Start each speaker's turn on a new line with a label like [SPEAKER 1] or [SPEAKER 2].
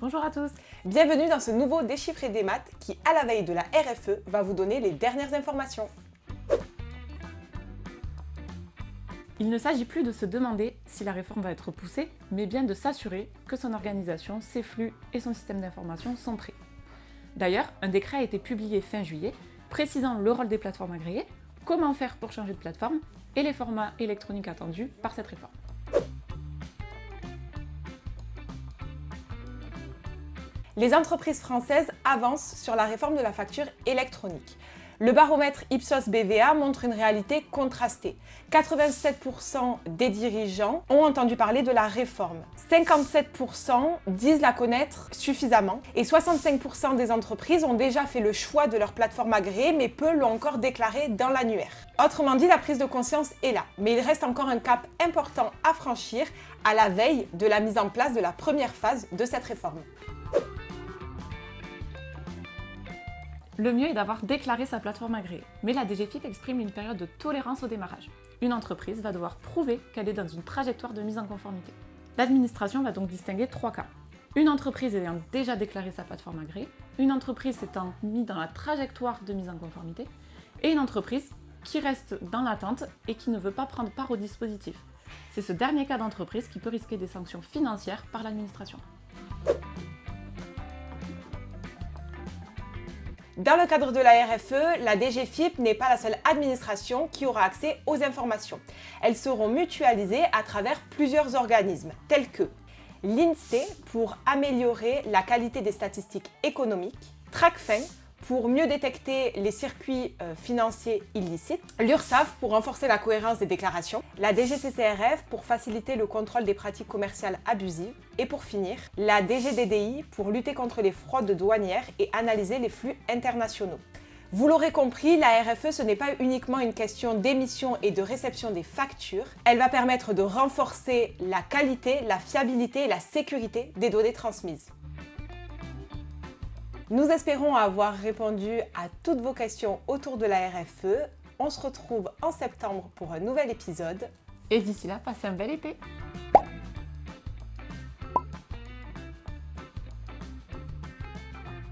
[SPEAKER 1] Bonjour à tous.
[SPEAKER 2] Bienvenue dans ce nouveau Déchiffrer des maths qui, à la veille de la RFE, va vous donner les dernières informations.
[SPEAKER 1] Il ne s'agit plus de se demander si la réforme va être poussée, mais bien de s'assurer que son organisation, ses flux et son système d'information sont prêts. D'ailleurs, un décret a été publié fin juillet, précisant le rôle des plateformes agréées, comment faire pour changer de plateforme et les formats électroniques attendus par cette réforme.
[SPEAKER 2] Les entreprises françaises avancent sur la réforme de la facture électronique. Le baromètre Ipsos BVA montre une réalité contrastée. 87% des dirigeants ont entendu parler de la réforme. 57% disent la connaître suffisamment. Et 65% des entreprises ont déjà fait le choix de leur plateforme agréée, mais peu l'ont encore déclaré dans l'annuaire. Autrement dit, la prise de conscience est là. Mais il reste encore un cap important à franchir à la veille de la mise en place de la première phase de cette réforme.
[SPEAKER 1] Le mieux est d'avoir déclaré sa plateforme agréée, mais la DGFiP exprime une période de tolérance au démarrage. Une entreprise va devoir prouver qu'elle est dans une trajectoire de mise en conformité. L'administration va donc distinguer 3 cas. Une entreprise ayant déjà déclaré sa plateforme agréée, une entreprise s'étant mise dans la trajectoire de mise en conformité, et une entreprise qui reste dans l'attente et qui ne veut pas prendre part au dispositif. C'est ce dernier cas d'entreprise qui peut risquer des sanctions financières par l'administration.
[SPEAKER 2] Dans le cadre de la RFE, la DGFiP n'est pas la seule administration qui aura accès aux informations. Elles seront mutualisées à travers plusieurs organismes, tels que l'INSEE pour améliorer la qualité des statistiques économiques, Tracfin pour mieux détecter les circuits financiers illicites, l'URSSAF pour renforcer la cohérence des déclarations, la DGCCRF pour faciliter le contrôle des pratiques commerciales abusives et pour finir, la DGDDI pour lutter contre les fraudes douanières et analyser les flux internationaux. Vous l'aurez compris, la RFE, ce n'est pas uniquement une question d'émission et de réception des factures. Elle va permettre de renforcer la qualité, la fiabilité et la sécurité des données transmises. Nous espérons avoir répondu à toutes vos questions autour de la RFE. On se retrouve en septembre pour un nouvel épisode.
[SPEAKER 1] Et d'ici là, passez un bel été.